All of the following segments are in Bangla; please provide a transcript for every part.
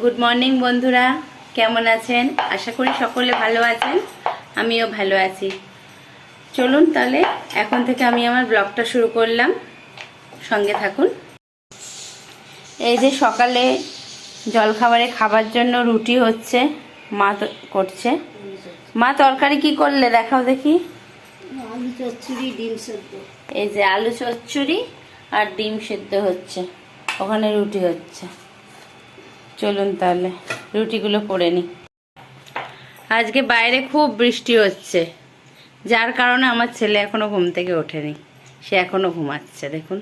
গুড মর্নিং বন্ধুরা, কেমন আছেন? আশা করি সকলে ভালো আছেন, আমিও ভালো আছি। চলুন তাহলে এখন থেকে আমি আমার ব্লগটা শুরু করলাম, সঙ্গে থাকুন। এই যে সকালে জলখাবারে খাবার জন্য রুটি হচ্ছে, মা করছে। মা তরকারি কি করলে দেখাও দেখি। আলু চচ্চড়ি, ডিম সেদ্ধ। এই যে আলু চচ্চড়ি আর ডিম সেদ্ধ হচ্ছে, ওখানে রুটি হচ্ছে। চলুন তাহলে রুটিগুলো করে নিই। আজকে বাইরে খুব বৃষ্টি হচ্ছে, যার কারণে আমার ছেলে এখনো ঘুম থেকে ওঠেনি, সে এখনো ঘুমাচ্ছে। দেখুন,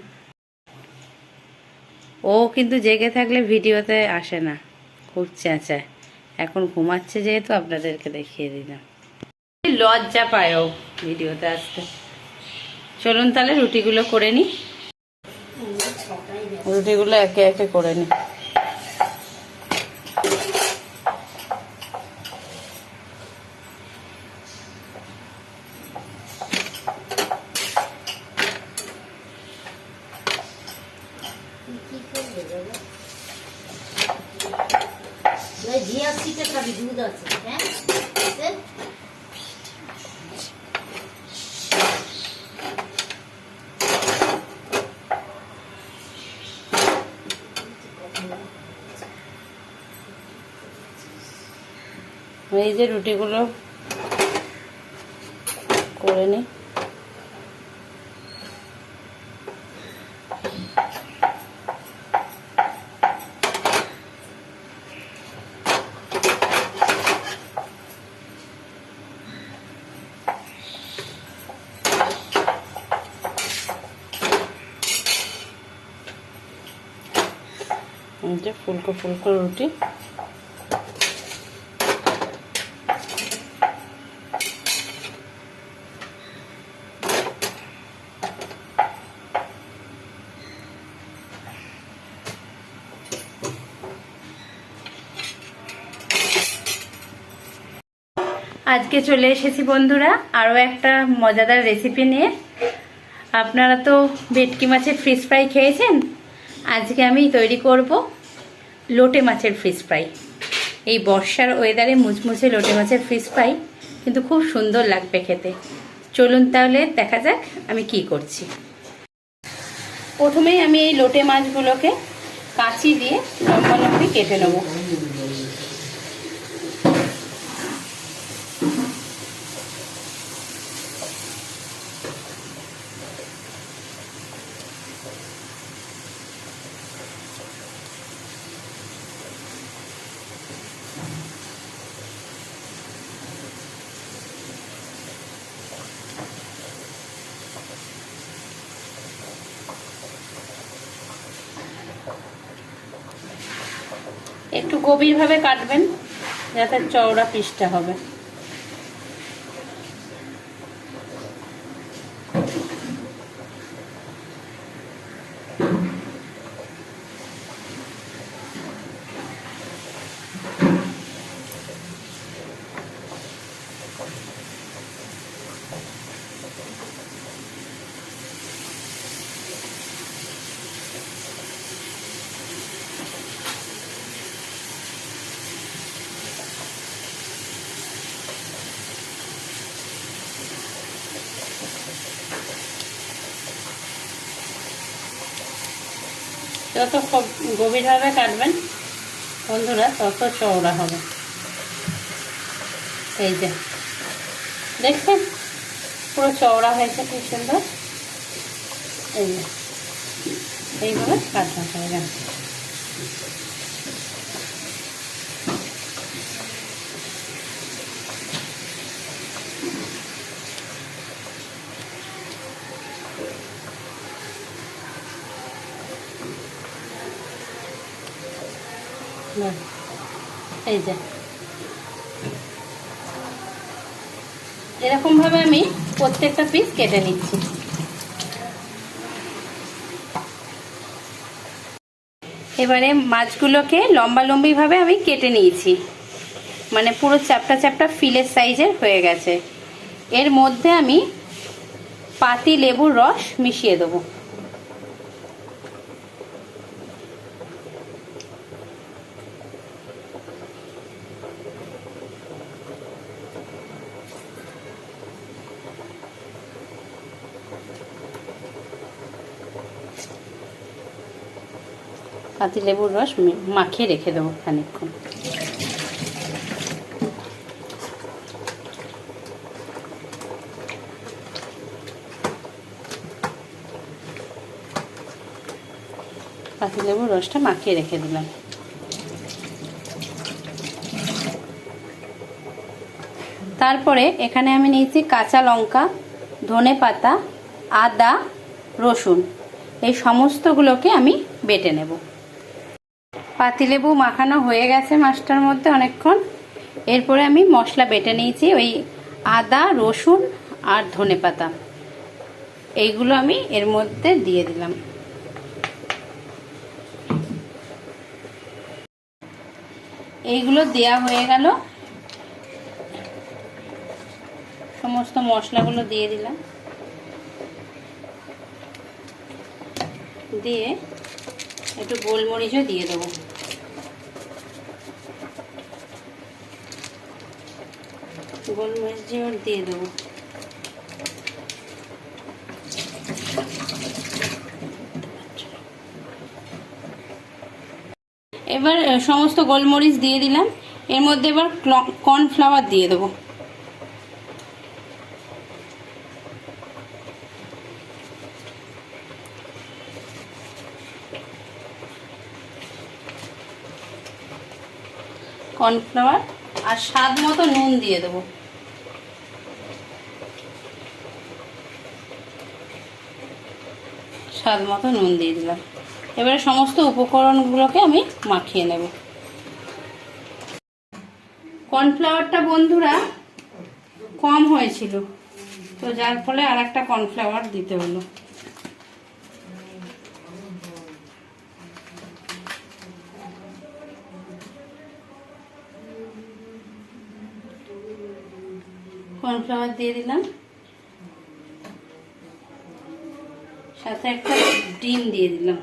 ও কিন্তু জেগে থাকলে ভিডিওতে আসে না, খুব চেঁচায়। এখন ঘুমাচ্ছে যেহেতু আপনাদেরকে দেখিয়ে দিলাম। লজ্জা পায় ও ভিডিওতে আসতে। চলুন তাহলে রুটিগুলো করে নিই, রুটিগুলো একে একে করে নিই। জিয়াসিতে খাবি, দুধ আছে। হ্যাঁ, এই যে রুটিগুলো করে নিই। যে ফুলকো ফুলকো রুটি। আজকে চলে এসেছি বন্ধুরা আরও একটা মজাদার রেসিপি নিয়ে। আপনারা তো ভেটকি মাছের ফিশ ফ্রাই খেয়েছেন, আজকে আমি তৈরি করব লোটে মাছের ফিশ ফ্রাই। এই বর্ষার ওয়েদারে মুচমুচে লোটে মাছের ফিশ ফ্রাই কিন্তু খুব সুন্দর লাগবে খেতে। চলুন তাহলে দেখা যাক আমি কি করছি। প্রথমেই আমি এই লোটে মাছগুলোকে কাঁচি দিয়ে লম্বা লম্বি কেটে নেব। একটু গভীরভাবে কাটবেন যাতে চওড়া পিসটা হবে। যত গভীরভাবে কাটবেন বন্ধুরা তত চওড়া হবে। এই যে দেখছেন পুরো চওড়া হয়েছে, কি সুন্দর। এই যে এইভাবে কাটা হয়ে গেল। এই যে এরকম ভাবে আমি প্রত্যেকটা পিস কেটে নিচ্ছি। এবারে মাছগুলোকে লম্বা লম্বি ভাবে আমি কেটে নিয়েছি, মানে পুরো চ্যাপটা চ্যাপটা ফিলের সাইজের হয়ে গেছে। এর মধ্যে আমি পাতি লেবুর রস মিশিয়ে দেবো। পাতিলেবুর রস মাখিয়ে রেখে দেবো খানিকক্ষণ। পাতিলেবুর রসটা মাখিয়ে রেখে দিলাম। তারপরে এখানে আমি নিয়েছি কাঁচা লঙ্কা, ধনেপাতা, আদা, রসুন, এই সমস্তগুলোকে আমি বেটে নেব। পাতিলেবু মাখানো হয়ে গেছে মাছটার মধ্যে অনেকক্ষণ। এরপরে আমি মশলা বেটে নিয়েছি, ওই আদা, রসুন আর ধনেপাতা, এইগুলো আমি এর মধ্যে দিয়ে দিলাম। এইগুলো দেয়া হয়ে গেল, সমস্ত মশলাগুলো দিয়ে দিলাম। দিয়ে একটু গোলমরিচও দিয়ে দেবো। গোলমরিচ দিয়ে দেবো। এবার সমস্ত গোলমরিচ দিয়ে দিলাম। এর মধ্যে এবার কর্নফ্লাওয়ার দিয়ে দেবো। কর্নফ্লাওয়ার আর স্বাদ মতো নুন দিয়ে দেবো। স্বাদ মতো নুন দিয়ে দিলাম। এবারে সমস্ত উপকরণগুলোকে আমি মাখিয়ে নেব। কর্নফ্লাওয়ারটা বন্ধুরা কম হয়েছিল, তো যার ফলে আর একটা কর্নফ্লাওয়ার দিতে হলো। কর্নফ্লাওয়ার দিয়ে দিলাম, সাথে একটা ডিম দিয়ে দিলাম।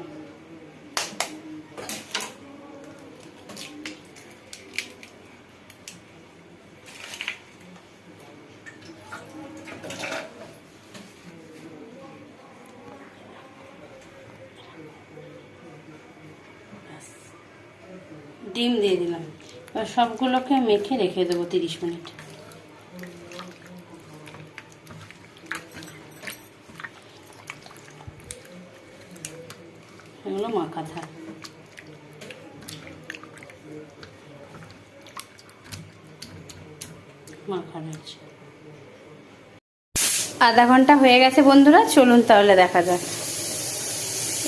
ডিম দিয়ে দিলাম। এবার সবগুলোকে মেখে রেখে দেবো 30 মিনিট। এগুলো মাখা থাক। মাখা রয়েছে। আধা ঘন্টা হয়ে গেছে বন্ধুরা, চলুন তাহলে দেখা যাক।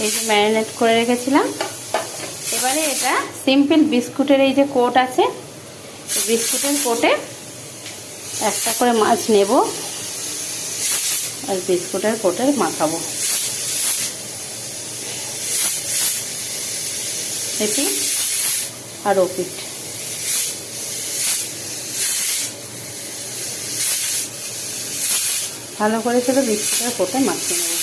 এই যে ম্যারিনেট করে রেখেছিলাম, এবারে এটা সিম্পল বিস্কুটের এই যে কোট আছে, বিস্কুটের কোটে একটা করে মাছ নেব আর বিস্কুটের কোটে মাখাবো। এটি আর ওপিট। ভালো করে শুধু বিস্কুটের কোটে মাখিয়ে নেব।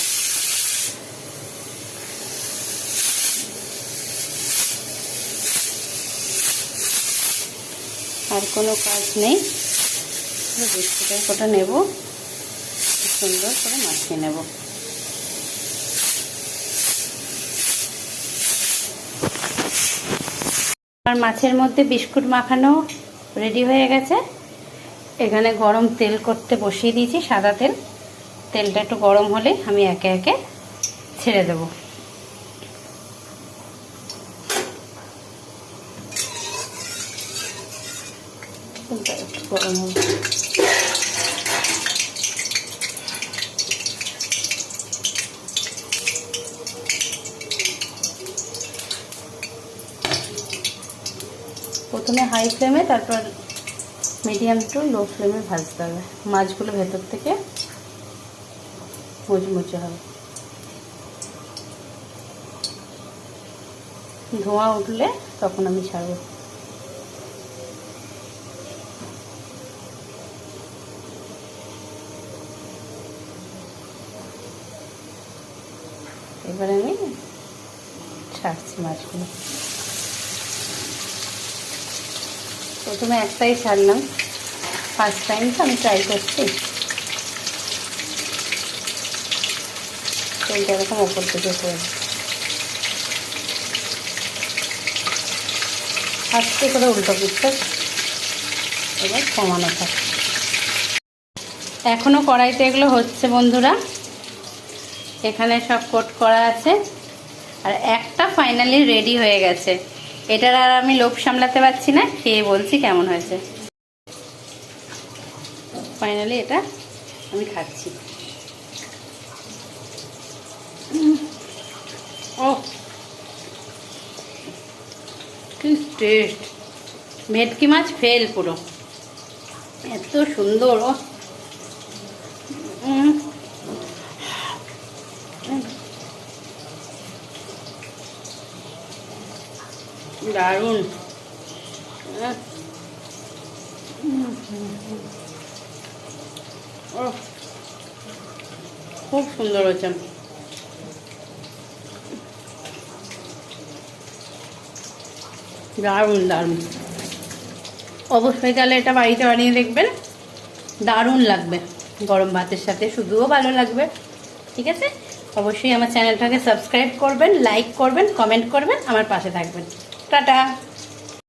আর কোনো কাজ নেই, বিস্কুটের কোটে নেব, সুন্দর করে মাখিয়ে নেব। আর মাছের মধ্যে বিস্কুট মাখানো রেডি হয়ে গেছে। এখানে গরম তেল করতে বসিয়ে দিয়েছি, সাদা তেল। তেলটা একটু গরম হলে আমি একে একে ছেড়ে দেব। গরম হবে। প্রথমে হাই ফ্লেমে, তারপর মিডিয়াম টু লো ফ্লেমে ভাজতে হবে। মাছগুলো ভেতর থেকে মুচমুচে হবে। ধোঁয়া উঠলে তখন আমি ছাড়ব। এবারে আমি ছাড়ছি মাছগুলো। প্রথমে একটাই ছাড়লাম, ফার্স্ট টাইম তো আমি ট্রাই করছি। তেলটা এরকম ওপর থেকে করে আস্তে করে উল্টো পিঠটা এবার কমানো থাকে। এখনও কড়াইতে এগুলো হচ্ছে বন্ধুরা, এখানে সব কোট করা আছে। আর একটা ফাইনালি রেডি হয়ে গেছে, এটার আর আমি লোভ সামলাতে পারছি না, খেয়ে বলছি কেমন হয়েছে। ফাইনালি এটা আমি খাচ্ছি। ও কি টেস্ট, ভেটকি মাছ ফেল পুরো, এত সুন্দর। ও দারুণ। ও খুব সুন্দর হয়েছে, দারুণ দারুণ। অবশ্যই তাহলে এটা বাড়িতে বানিয়ে দেখবেন, দারুণ লাগবে গরম ভাতের সাথে, শুধুও ভালো লাগবে। ঠিক আছে, অবশ্যই আমার চ্যানেলটাকে সাবস্ক্রাইব করবেন, লাইক করবেন, কমেন্ট করবেন, আমার পাশে থাকবেন। টাটা।